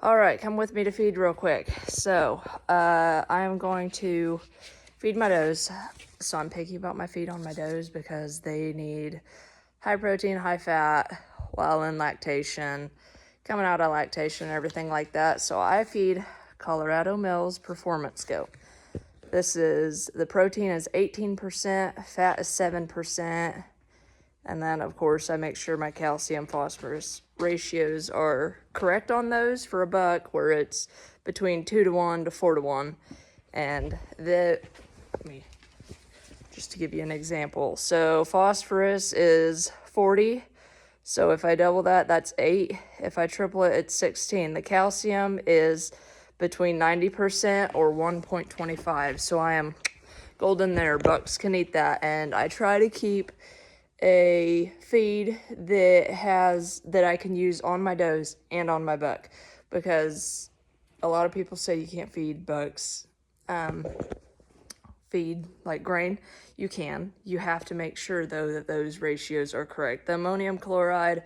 All right, come with me to feed real quick. So, I am going to feed my does. So I'm picky about my feed on my does because they need high protein, high fat, while in lactation, coming out of lactation, everything like that. So I feed Colorado Mills Performance Go. The protein is 18%, fat is 7%. And then, of course, I make sure my calcium phosphorus ratios are correct on those for a buck, where it's between 2-to-1 to 4-to-1. And just to give you an example. So phosphorus is 40. So if I double that, that's 8. If I triple it, it's 16. The calcium is between 90% or 1.25. So I am golden there. Bucks can eat that. And I try to keep a feed that I can use on my does and on my buck, because a lot of people say you can't feed bucks feed like grain. You can. You have to make sure though that those ratios are correct. The ammonium chloride,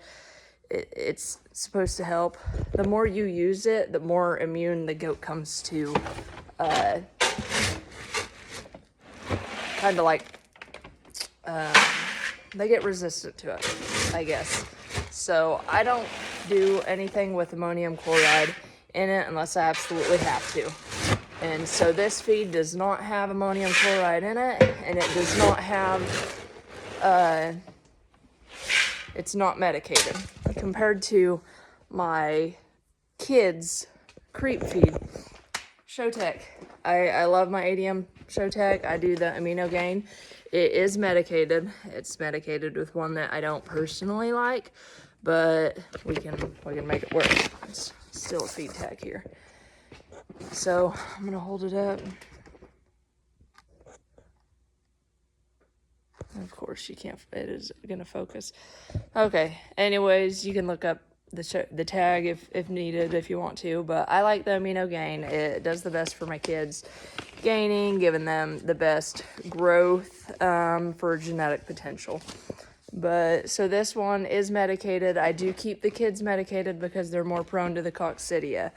it's supposed to help. The more you use it, the more immune the goat comes to kind of like they get resistant to it, I guess. So I don't do anything with ammonium chloride in it unless I absolutely have to. And so this feed does not have ammonium chloride in it, and it does not have, it's not medicated. Compared to my kids' creep feed, Showtech. I love my ADM Showtech. I do the amino gain. It is medicated. It's medicated with one that I don't personally like, but we can make it work. It's still a feed tag here. So I'm gonna hold it up. Of course you can't, it is gonna focus. Okay, anyways, you can look up the tag if needed, if you want to, but I like the amino gain. It does the best for my kids gaining, giving them the best growth for genetic potential. But so this one is medicated. I do keep the kids medicated because they're more prone to the coccidia.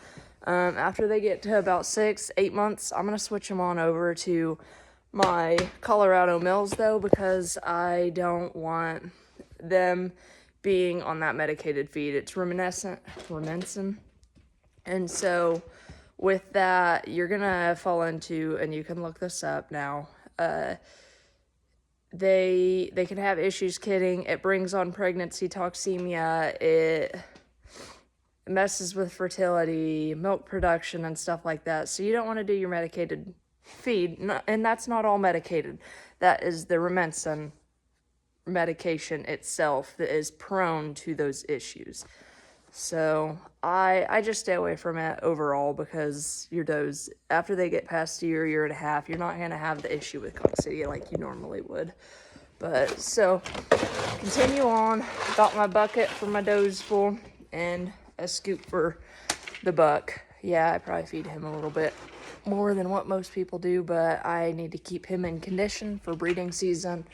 After they get to about 6-8 months, I'm gonna switch them on over to my Colorado Mills though, because I don't want them being on that medicated feed. It's ruminescent. And so with that, you're gonna fall into, and you can look this up now, they can have issues kidding. It brings on pregnancy toxemia. It messes with fertility, milk production, and stuff like that. So you don't want to do your medicated feed, and that's not all medicated. That is the Rumensin medication itself that is prone to those issues. So I just stay away from it overall, because your does, after they get past a year and a half, you're not going to have the issue with coccidia like you normally would. But so continue on. Got my bucket for my does full and a scoop for the buck. Yeah, I probably feed him a little bit more than what most people do, but I need to keep him in condition for breeding season.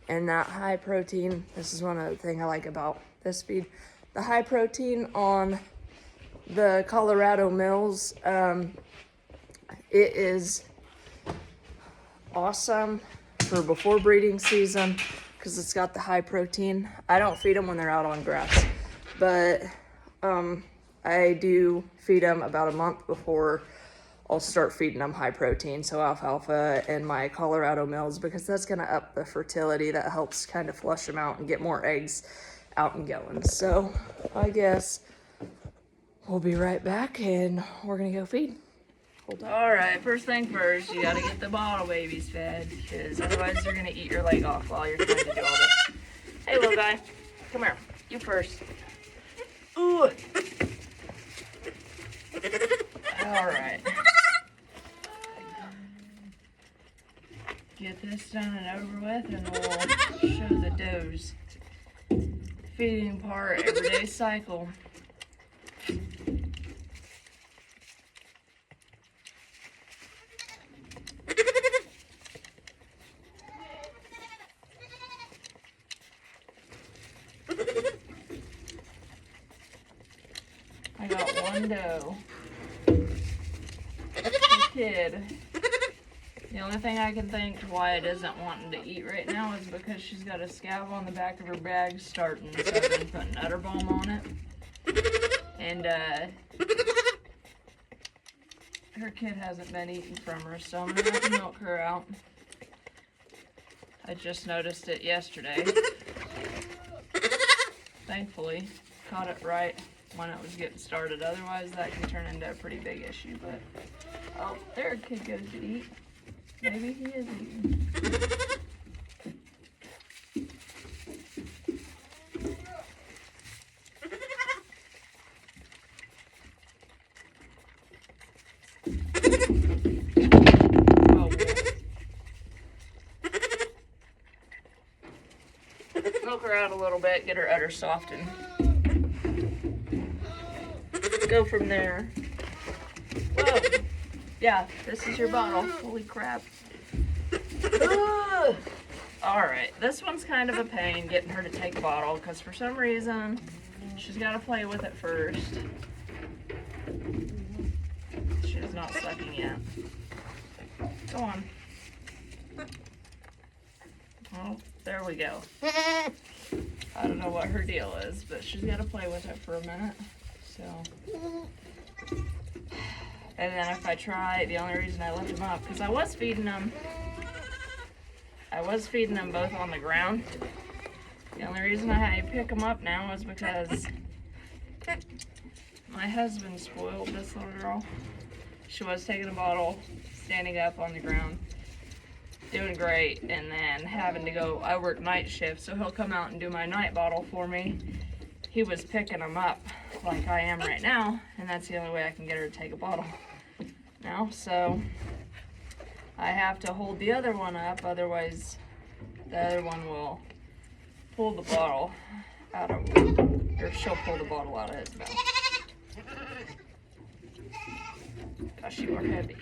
And that high protein, this is one other thing I like about this feed. The high protein on the Colorado Mills, it is awesome for before breeding season because it's got the high protein. I don't feed them when they're out on grass, but I do feed them about a month before I'll start feeding them high protein, so alfalfa and my Colorado Mills, because that's going to up the fertility. That helps kind of flush them out and get more eggs out and going. So I guess we'll be right back and we're going to go feed. All right, first thing first, you got to get the bottle babies fed, because otherwise they're going to eat your leg off while you're trying to do all this. Hey, little guy, come here. You first. Ooh. All right. Get this done and over with, and we'll show the does feeding part, everyday cycle. I got one One-do. The kid. The only thing I can think why it isn't wanting to eat right now is because she's got a scab on the back of her bag starting, so I've been putting udder balm on it. And her kid hasn't been eating from her, so I'm gonna have to milk her out. I just noticed it yesterday. Thankfully, caught it right when it was getting started. Otherwise, that can turn into a pretty big issue. But oh, there a kid goes to eat. Maybe he is eating. Oh, milk her out a little bit, get her udder softened. Go from there. Whoa. Yeah, this is your bottle. Holy crap. Alright, this one's kind of a pain getting her to take a bottle because for some reason she's got to play with it first. She's not sucking yet. Go on. Oh, there we go. I don't know what her deal is, but she's got to play with it for a minute. So, and then if I try, the only reason I left them up, because I was feeding them both on the ground. The only reason I had to pick them up now is because my husband spoiled this little girl. She was taking a bottle, standing up on the ground, doing great, and then having to go, I work night shift, so he'll come out and do my night bottle for me. He was picking them up like I am right now, and that's the only way I can get her to take a bottle now. So I have to hold the other one up, otherwise the other one will pull the bottle out of, or she'll pull the bottle out of his mouth. Gosh, you are heavy.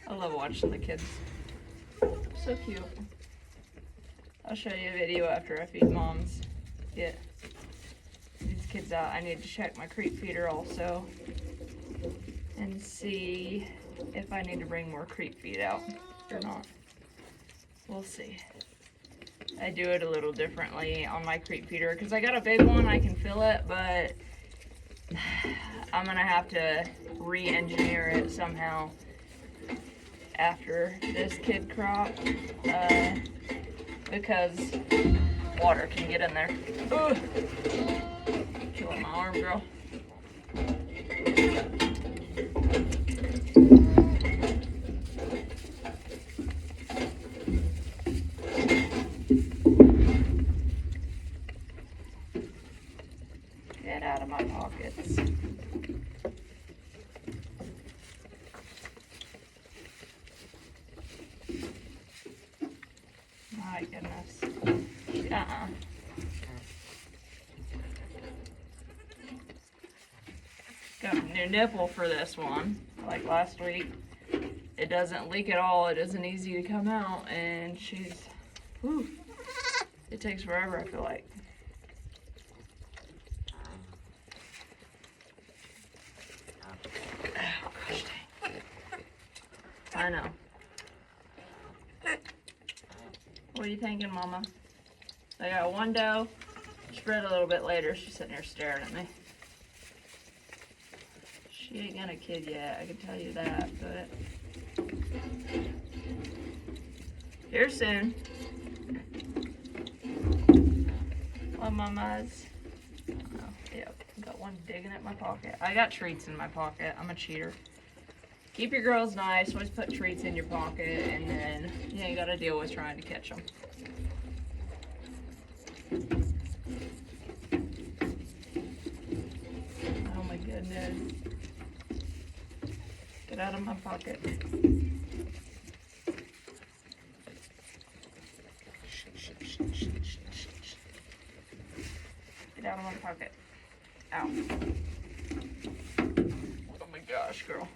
I love watching the kids. So cute. I'll show you a video after I feed moms. Get these kids out. I need to check my creep feeder also and see if I need to bring more creep feed out or not. We'll see. I do it a little differently on my creep feeder because I got a big one, I can fill it, but I'm gonna have to re-engineer it somehow after this kid crop because water can get in there. Ugh. Killing my arm, girl. Get out of my pockets. My goodness. Got a new nipple for this one, like last week. It doesn't leak at all. It isn't easy to come out, and she's, whew, it takes forever, I feel like. Oh, gosh dang. I know. What are you thinking, Mama? I got one doe. Spread a little bit later. She's sitting there staring at me. She ain't gonna kid yet, I can tell you that, but here soon. Hello, Mamas. Oh, yep. Got one digging at my pocket. I got treats in my pocket. I'm a cheater. Keep your girls nice. Always put treats in your pocket, and then you ain't gotta deal with trying to catch them. Oh my goodness. Get out of my pocket. Get out of my pocket. Ow. Oh my gosh, girl.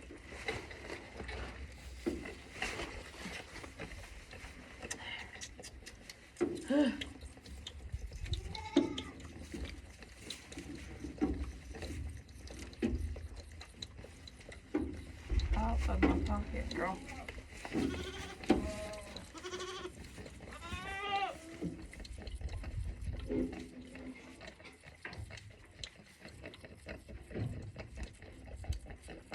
Out of my pocket, girl.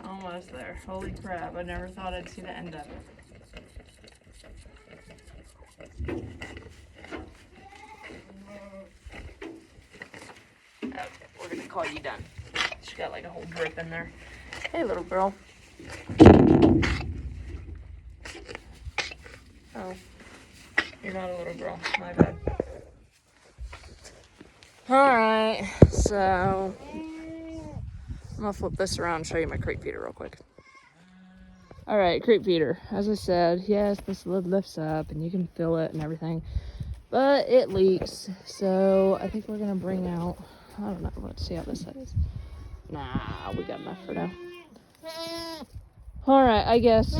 Almost there. Holy crap, I never thought I'd see the end of it. Okay, we're gonna call you done. She got like a whole drip in there. Hey, little girl. Oh, you're not a little girl. My bad. Alright, so I'm gonna flip this around and show you my crate feeder real quick. Alright, crate feeder. As I said, yes, this lid lifts up and you can fill it and everything, but it leaks. So I think we're gonna bring out, I don't know, let's see how this is. Nah, we got enough for now. Alright, I guess.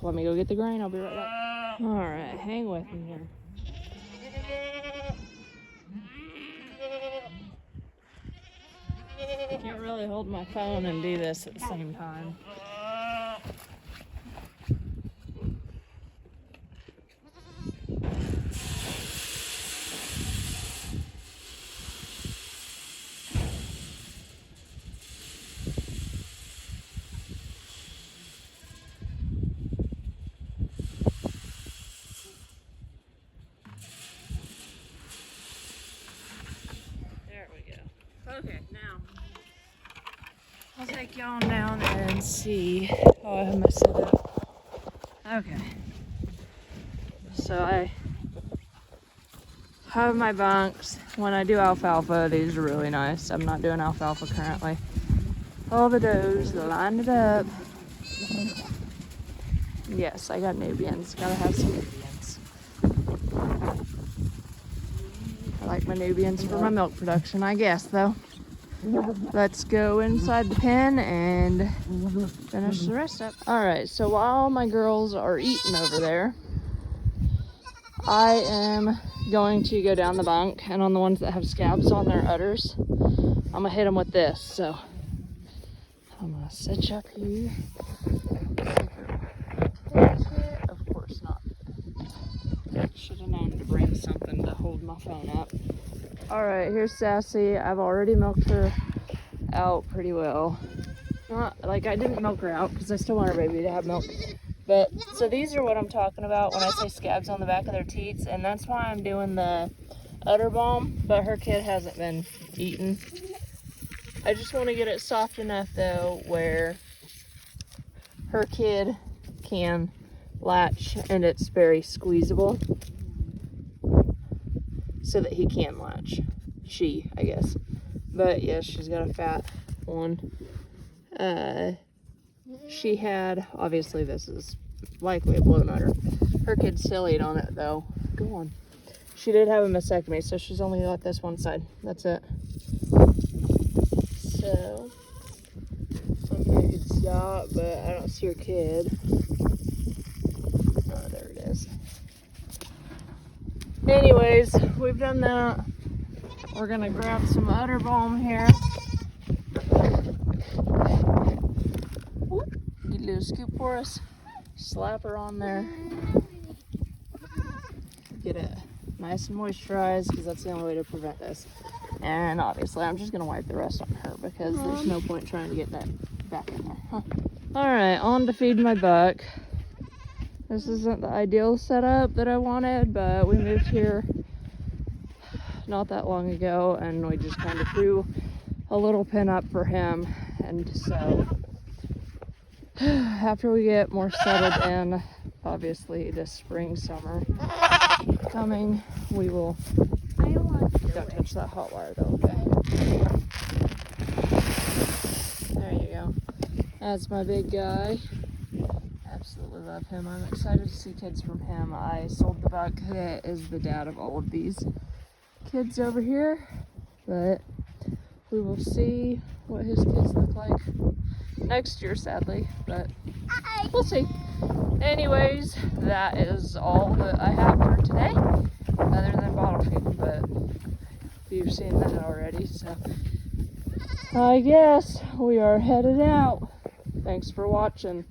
Let me go get the grain, I'll be right back. Alright, hang with me here. I can't really hold my phone and do this at the same time. There we go. Okay, now I'll take y'all down and see how I have my setup. Okay. So I have my bunks. When I do alfalfa, these are really nice. I'm not doing alfalfa currently. All the does lined it up. Yes, I got Nubians. Gotta have some Nubians. I like my Nubians for my milk production, I guess, though. Let's go inside the pen and finish the rest up. Alright, so while my girls are eating over there, I am going to go down the bunk, and on the ones that have scabs on their udders, I'm gonna hit them with this. So I'm gonna sit you up here. Of course not. Should have known to bring something to hold my phone up. Alright, here's Sassy. I've already milked her out pretty well. Not like I didn't milk her out because I still want her baby to have milk. But so these are what I'm talking about when I say scabs on the back of their teats, and that's why I'm doing the udder balm, but her kid hasn't been eaten. I just want to get it soft enough though where her kid can latch and it's very squeezable so that he can latch. She, I guess. But yeah, she's got a fat one. She had, obviously this is likely a blown udder. Her kid still ate on it though. Go on. She did have a mastectomy, so she's only got this one side. That's it. So, okay, I could stop, but I don't see her kid. Oh, there it is. Anyways, we've done that. We're gonna grab some udder balm here. Get a little scoop for us. Slap her on there. Get it nice and moisturized because that's the only way to prevent this. And obviously, I'm just gonna wipe the rest on her because there's no point trying to get that back in there. Huh. All right, on to feed my buck. This isn't the ideal setup that I wanted, but we moved here not that long ago and we just kind of threw a little pen up for him. And so after we get more settled in, obviously this spring, summer coming, we will, don't touch that hot wire though, okay? There you go. That's my big guy. Absolutely love him. I'm excited to see kids from him. I sold the buck that is the dad of all of these kids over here, but we will see what his kids look like next year, sadly, but we'll see. Anyways, that is all that I have for today, other than bottle but you've seen that already, so I guess we are headed out. Thanks for watching.